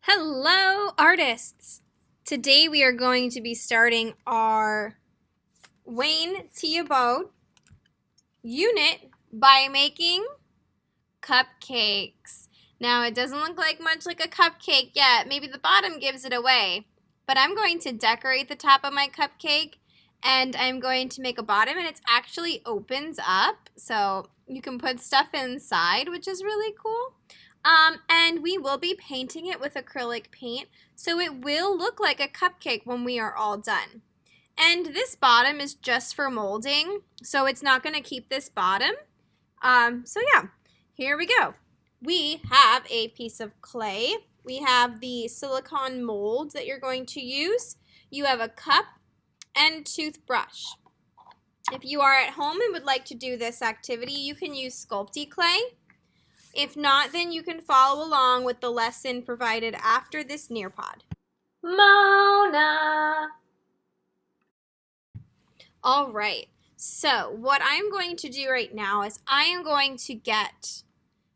Hello, artists! Today we are going to be starting our Wayne Thiebaud unit by making cupcakes. Now, it doesn't look like much like a cupcake yet. Maybe the bottom gives it away. But I'm going to decorate the top of my cupcake, and I'm going to make a bottom, and it actually opens up, so you can put stuff inside, which is really cool. And we will be painting it with acrylic paint, so it will look like a cupcake when we are all done. And this bottom is just for molding, so it's not going to keep this bottom. So yeah, here we go. We have a piece of clay. We have the silicone mold that you're going to use. You have a cup and toothbrush. If you are at home and would like to do this activity, you can use Sculpty clay. If not, then you can follow along with the lesson provided after this Nearpod. Mona! All right, so what I'm going to do right now is I am going to get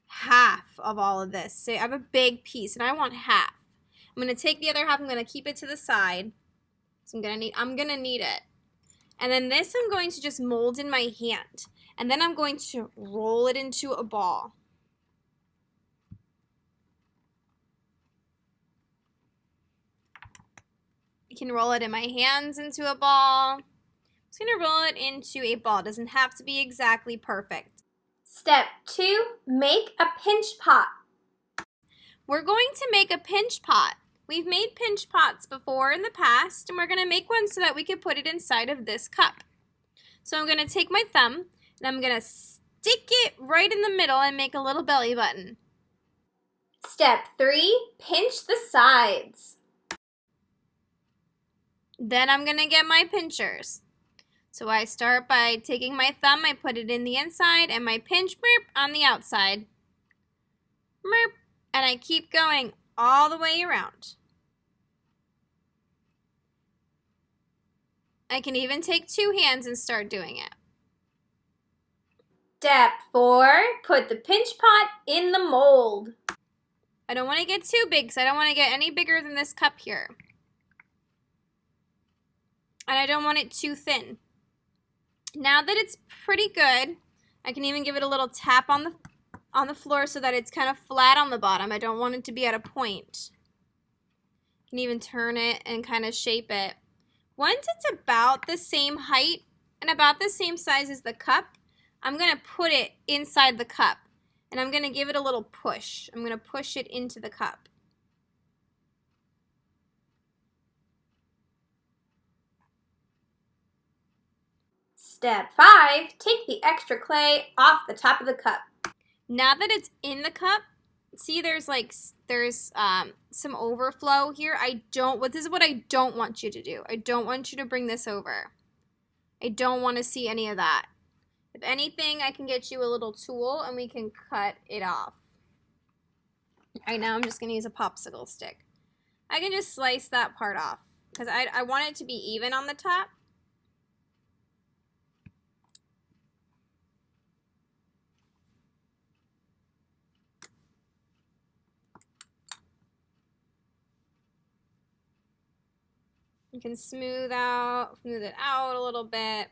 half of all of this. So I have a big piece and I want half. I'm going to take the other half, I'm going to keep it to the side. So I'm going to need it. And then this I'm going to just mold in my hand. And then I'm going to roll it into a ball. I can roll it in my hands into a ball. I'm just going to roll it into a ball. It doesn't have to be exactly perfect. Step 2, make a pinch pot. We're going to make a pinch pot. We've made pinch pots before in the past, and we're going to make one so that we can put it inside of this cup. So I'm going to take my thumb, and I'm going to stick it right in the middle and make a little belly button. Step 3, pinch the sides. Then I'm going to get my pinchers. So I start by taking my thumb, I put it in the inside, and my pinch on the outside. And I keep going all the way around. I can even take 2 hands and start doing it. Step 4, put the pinch pot in the mold. I don't want to get too big because I don't want to get any bigger than this cup here. And I don't want it too thin. Now that it's pretty good, I can even give it a little tap on the floor so that it's kind of flat on the bottom. I don't want it to be at a point. You can even turn it and kind of shape it. Once it's about the same height and about the same size as the cup, I'm going to put it inside the cup. And I'm going to give it a little push. I'm going to push it into the cup. Step 5, take the extra clay off the top of the cup. Now that it's in the cup, see there's some overflow here. This is what I don't want you to do. I don't want you to bring this over. I don't want to see any of that. If anything, I can get you a little tool and we can cut it off. Right now I'm just going to use a popsicle stick. I can just slice that part off because I want it to be even on the top. You can smooth it out a little bit.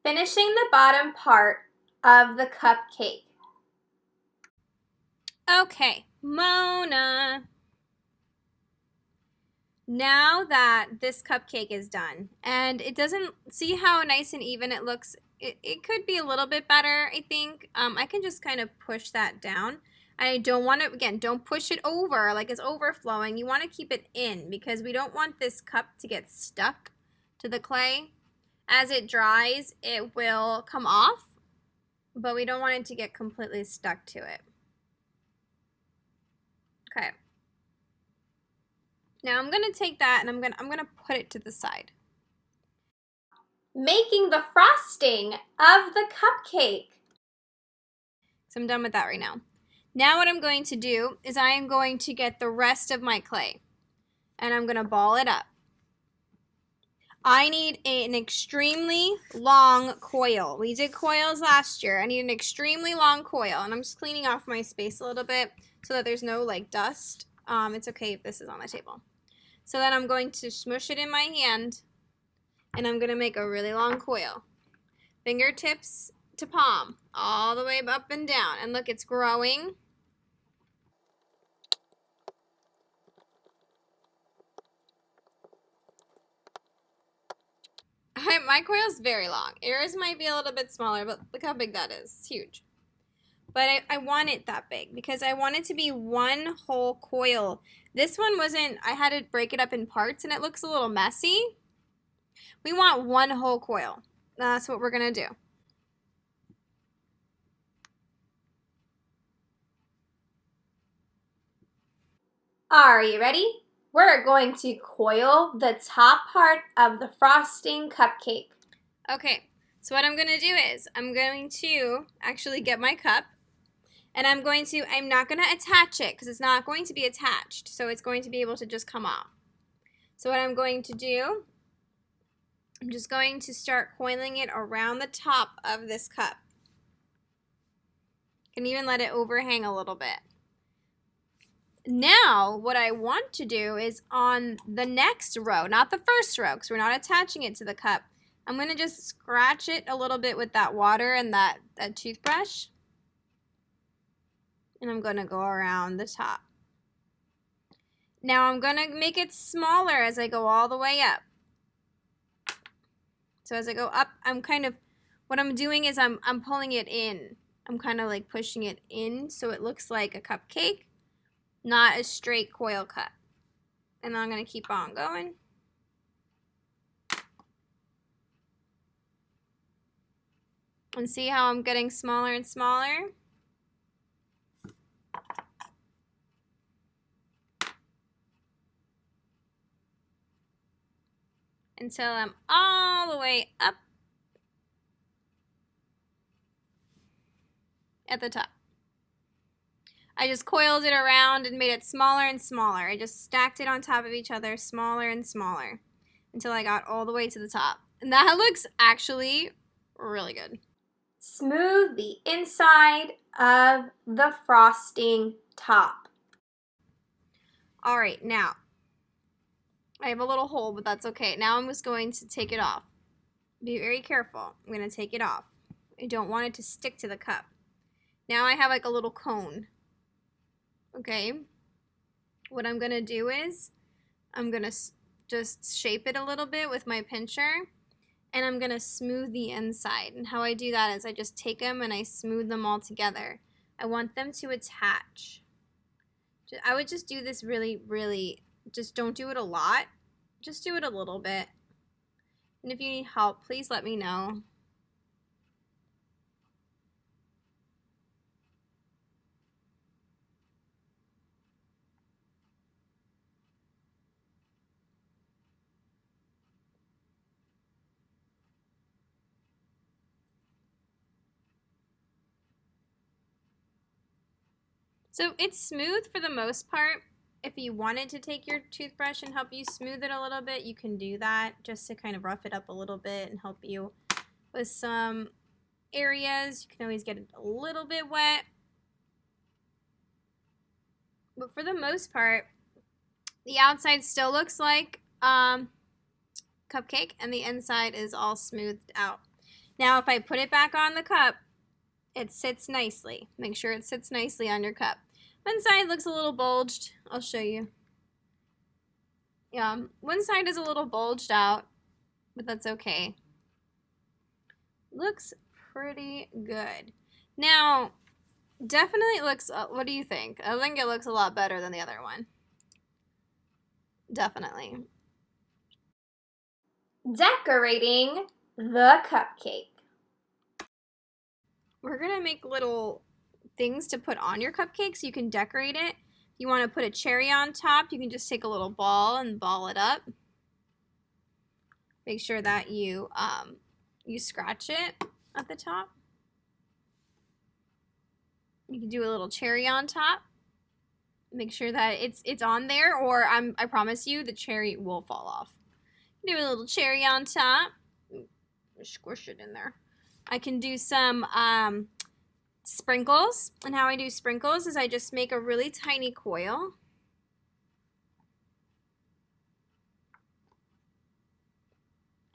Finishing the bottom part of the cupcake. Okay, Mona. Now that this cupcake is done, and it doesn't, see how nice and even it looks? It could be a little bit better, I think. I can just kind of push that down. I don't want to, again, don't push it over like it's overflowing. You want to keep it in because we don't want this cup to get stuck to the clay. As it dries, it will come off, but we don't want it to get completely stuck to it. Okay. Now I'm gonna take that and I'm gonna put it to the side. Making the frosting of the cupcake. So I'm done with that right now. Now what I'm going to do is I am going to get the rest of my clay and I'm gonna ball it up. I need an extremely long coil. We did coils last year. I need an extremely long coil, and I'm just cleaning off my space a little bit so that there's no like dust. It's okay if this is on the table. So then I'm going to smush it in my hand, and I'm gonna make a really long coil. Fingertips to palm, all the way up and down. And look, it's growing. My coil is very long. Yours might be a little bit smaller, but look how big that is. It's huge. But I want it that big because I want it to be one whole coil. This one wasn't, I had to break it up in parts and it looks a little messy. We want one whole coil. That's what we're gonna do. Are you ready? We're going to coil the top part of the frosting cupcake. Okay, so what I'm gonna do is I'm going to actually get my cup and I'm not gonna attach it because it's not going to be attached. So it's going to be able to just come off. So what I'm going to do, I'm just going to start coiling it around the top of this cup. You can even let it overhang a little bit. Now, what I want to do is on the next row, not the first row, because we're not attaching it to the cup. I'm going to just scratch it a little bit with that water and that toothbrush. And I'm going to go around the top. Now I'm going to make it smaller as I go all the way up. So as I go up, what I'm doing is I'm pulling it in. I'm kind of like pushing it in so it looks like a cupcake. Not a straight coil cut. And then I'm going to keep on going. And see how I'm getting smaller and smaller? Until I'm all the way up at the top. I just coiled it around and made it smaller and smaller. I just stacked it on top of each other, smaller and smaller, until I got all the way to the top. And that looks actually really good. Smooth the inside of the frosting top. All right, now, I have a little hole, but that's okay. Now I'm just going to take it off. Be very careful. I'm going to take it off. I don't want it to stick to the cup. Now I have like a little cone. Okay, what I'm gonna do is I'm gonna just shape it a little bit with my pincher and I'm gonna smooth the inside. And how I do that is I just take them and I smooth them all together. I want them to attach. I would just do this really, just don't do it a lot. Just do it a little bit. And if you need help, please let me know. So it's smooth for the most part. If you wanted to take your toothbrush and help you smooth it a little bit, you can do that just to kind of rough it up a little bit and help you with some areas. You can always get it a little bit wet. But for the most part, the outside still looks like cupcake and the inside is all smoothed out. Now if I put it back on the cup, it sits nicely. Make sure it sits nicely on your cup. One side looks a little bulged. I'll show you. Yeah, one side is a little bulged out, but that's okay. Looks pretty good. Now, definitely looks, what do you think? I think it looks a lot better than the other one. Definitely. Decorating the cupcake. We're gonna make little things to put on your cupcake so you can decorate it. you want to put a cherry on top, you can just take a little ball and ball it up. Make sure that you scratch it at the top. You can do a little cherry on top. Make sure that it's on there, or I promise you the cherry will fall off. Do a little cherry on top. Squish it in there. I can do some sprinkles, and how I do sprinkles is I just make a really tiny coil.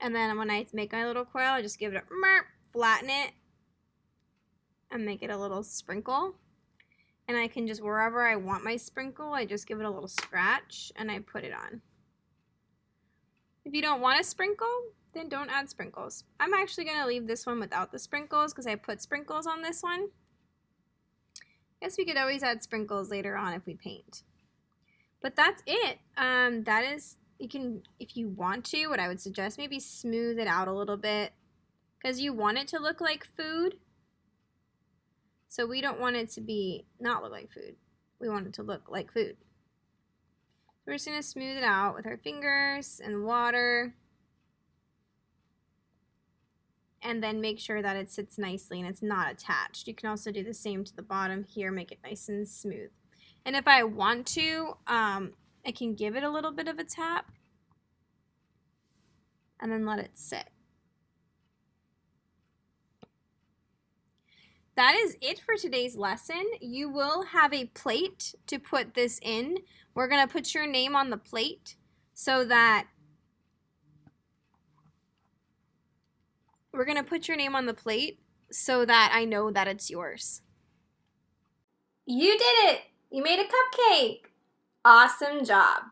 And then when I make my little coil, I just give it a flatten it and make it a little sprinkle. And I can just, wherever I want my sprinkle, I just give it a little scratch and I put it on. If you don't want a sprinkle, then don't add sprinkles. I'm actually going to leave this one without the sprinkles because I put sprinkles on this one. Guess we could always add sprinkles later on if we paint. But that's it. That is, you can, if you want to, what I would suggest, maybe smooth it out a little bit because you want it to look like food. So we don't want it to be, not look like food. We want it to look like food. We're just going to smooth it out with our fingers and water. And then make sure that it sits nicely and it's not attached. You can also do the same to the bottom here, make it nice and smooth. And if I want to, I can give it a little bit of a tap and then let it sit. That is it for today's lesson. You will have a plate to put this in. We're going to put your name on the plate so that I know that it's yours. You did it! You made a cupcake! Awesome job!